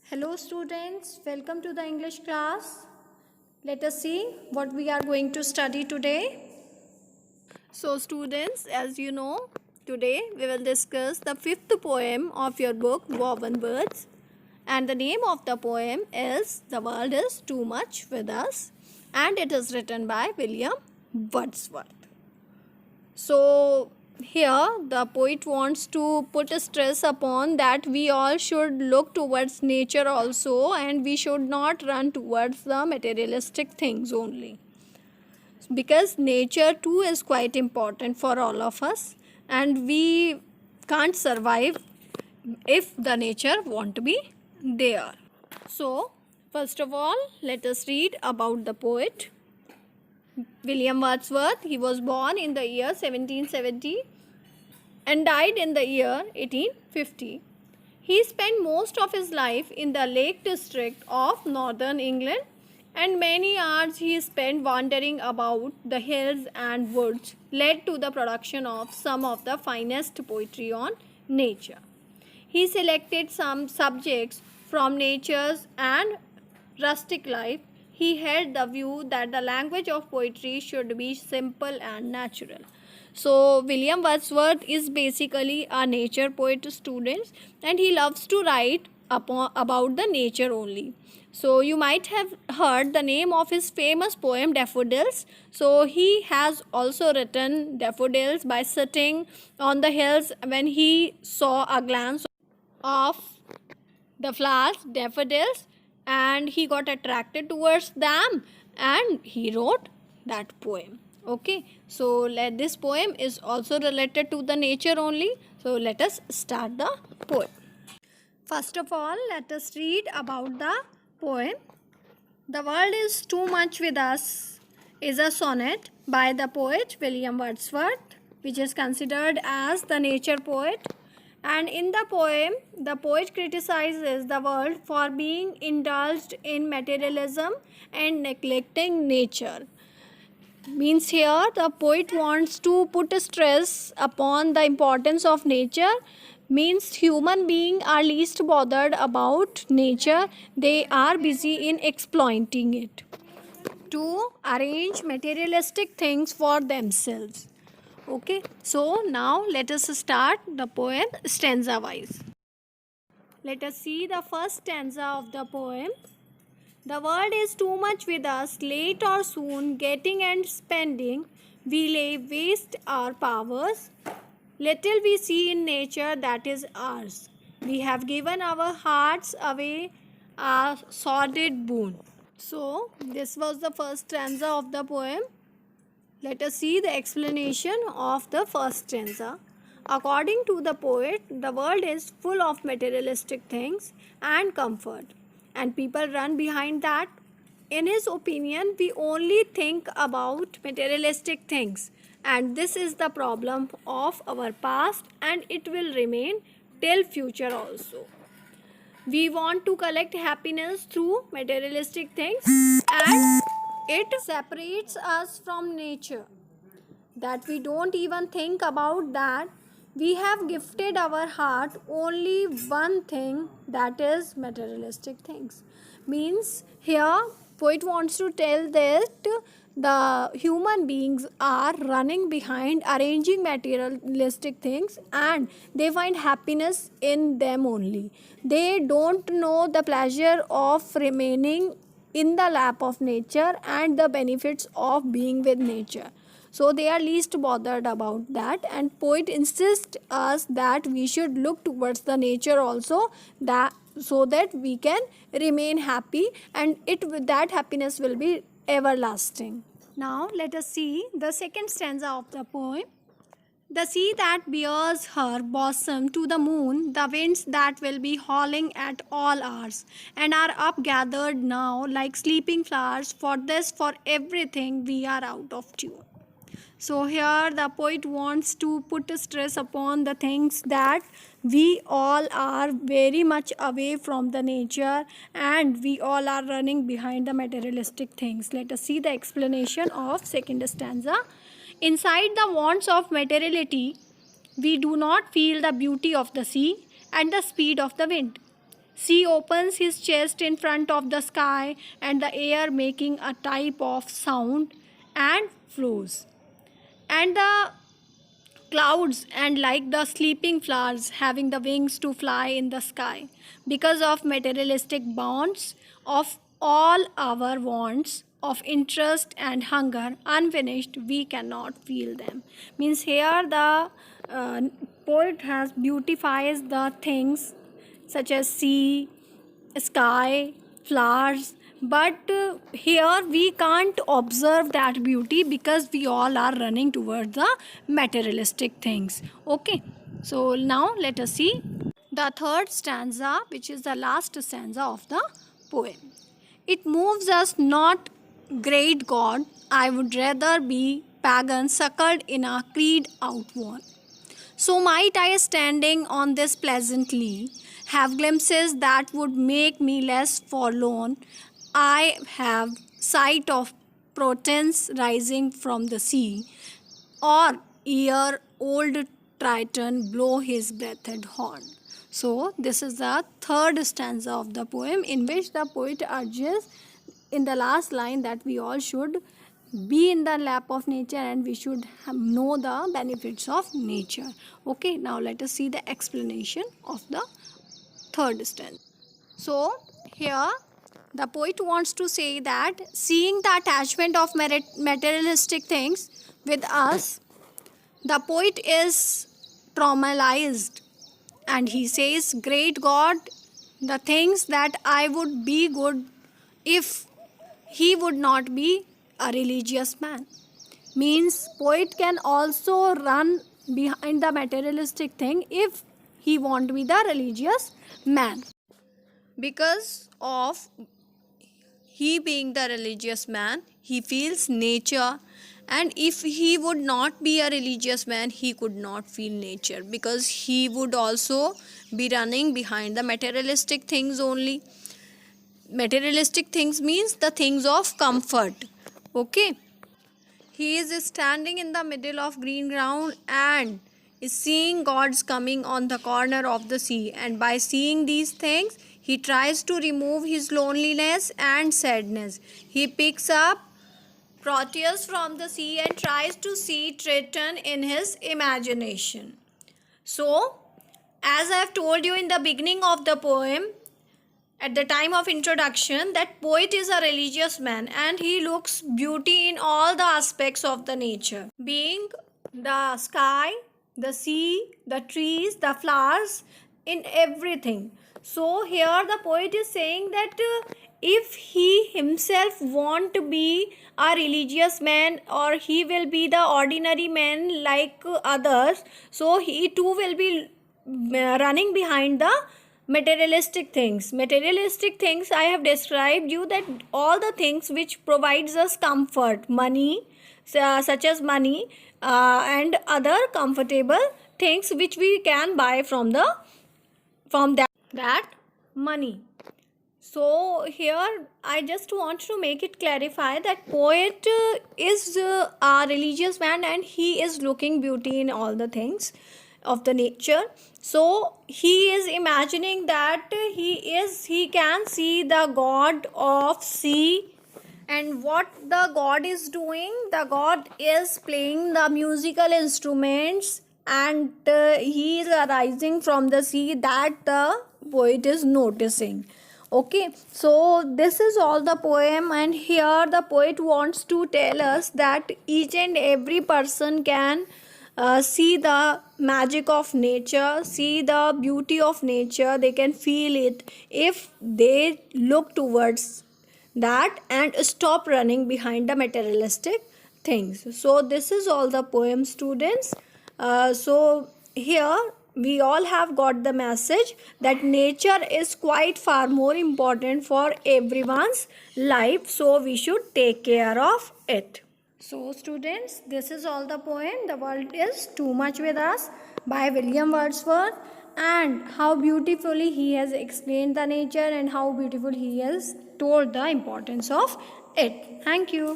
Hello students, welcome to the English class. Let us see what we are going to study today. So students, as you know, today we will discuss the fifth poem of your book Woven Words, and the name of the poem is The World is Too Much With Us, and it is written by William Wordsworth. So here the poet wants to put a stress upon that we all should look towards nature also, and we should not run towards the materialistic things only, because nature too is quite important for all of us, and we can't survive if the nature won't be there. So first of all, let us read about the poet William Wordsworth. He was born in the year 1770 and died in the year 1850. He spent most of his life in the Lake District of northern England, and many hours he spent wandering about the hills and woods led to the production of some of the finest poetry on nature. He selected some subjects from nature's and rustic life. He held the view that the language of poetry should be simple and natural. So William Wordsworth is basically a nature poet student, and he loves to write about the nature only. So you might have heard the name of his famous poem Daffodils. So he has also written daffodils by sitting on the hills when he saw a glance of the flowers, daffodils, and he got attracted towards them and he wrote that poem. Okay, so this poem is also related to the nature only. So let us start the poem. First of all, let us read about the poem. The World is Too Much With Us is a sonnet by the poet William Wordsworth, which is considered as the nature poet. And in the poem, the poet criticizes the world for being indulged in materialism and neglecting nature. Means here the poet wants to put a stress upon the importance of nature. Means human beings are least bothered about nature. They are busy in exploiting it to arrange materialistic things for themselves. Okay, so now let us start the poem stanza wise. Let us see the first stanza of the poem. The world is too much with us, late or soon, getting and spending. We lay waste our powers. Little we see in nature that is ours. We have given our hearts away, a sordid boon. So, this was the first stanza of the poem. Let us see the explanation of the first stanza. According to the poet, the world is full of materialistic things and comfort, and people run behind that. In his opinion, we only think about materialistic things, and this is the problem of our past, and it will remain till future also. We want to collect happiness through materialistic things, and it separates us from nature, that we don't even think about that. We have gifted our heart only one thing, that is materialistic things. Means here poet wants to tell that the human beings are running behind arranging materialistic things, and they find happiness in them only. They don't know the pleasure of remaining in the lap of nature and the benefits of being with nature. So they are least bothered about that, and poet insists us that we should look towards the nature also, that so that we can remain happy, and that happiness will be everlasting. Now let us see the second stanza of the poem. The sea that bears her bosom to the moon, the winds that will be howling at all hours, and are up gathered now like sleeping flowers. For this, for everything, we are out of tune. So here the poet wants to put a stress upon the things that we all are very much away from the nature, and we all are running behind the materialistic things. Let us see the explanation of second stanza. Inside the wants of materiality, we do not feel the beauty of the sea and the speed of the wind. Sea opens his chest in front of the sky and the air making a type of sound and flows. And the clouds and like the sleeping flowers having the wings to fly in the sky because of materialistic bonds of all our wants of interest and hunger unfinished we cannot feel them. Means here the poet has beautifies the things such as sea, sky, flowers, but here we can't observe that beauty because we all are running towards the materialistic things. Okay, so now let us see the third stanza, which is the last stanza of the poem. It moves us not, great God, I would rather be pagan suckled in a creed outworn. So might I, standing on this pleasant lea, have glimpses that would make me less forlorn. I have sight of Proteus rising from the sea, or hear old Triton blow his breathed horn. So this is the third stanza of the poem, in which the poet urges in the last line that we all should be in the lap of nature and we should know the benefits of nature. Okay, now let us see the explanation of the third stanza. So here the poet wants to say that seeing the attachment of materialistic things with us, the poet is traumatized and he says, great God, the things that I would be good if he would not be a religious man. Means poet can also run behind the materialistic thing if he want to be the religious man. Because of he being the religious man, he feels nature, and if he would not be a religious man, he could not feel nature because he would also be running behind the materialistic things only. Materialistic things means the things of comfort. Okay, he is standing in the middle of green ground and is seeing gods coming on the corner of the sea, and by seeing these things he tries to remove his loneliness and sadness. He picks up Proteus from the sea and tries to see Triton in his imagination. So, as I have told you in the beginning of the poem, at the time of introduction, that poet is a religious man and he looks beauty in all the aspects of the nature, being the sky, the sea, the trees, the flowers, in everything. So here the poet is saying that if he himself want to be a religious man, or he will be the ordinary man like others, so he too will be running behind the materialistic things. Materialistic things, I have described you that all the things which provides us comfort, money, such as money, and other comfortable things which we can buy from that money. So here I just want to make it clarify that poet is a religious man and he is looking beauty in all the things of the nature. So he is imagining that he can see the god of sea, and what the god is doing, the god is playing the musical instruments, and he is arising from the sea, that the poet is noticing. Okay, so this is all the poem, and here the poet wants to tell us that each and every person can see the magic of nature, see the beauty of nature, they can feel it if they look towards that and stop running behind the materialistic things. So this is all the poem, students. So here we all have got the message that nature is quite far more important for everyone's life, so we should take care of it. So students, this is all the poem, The World is Too Much With Us by William Wordsworth, and how beautifully he has explained the nature and how beautiful he has told the importance of it. Thank you.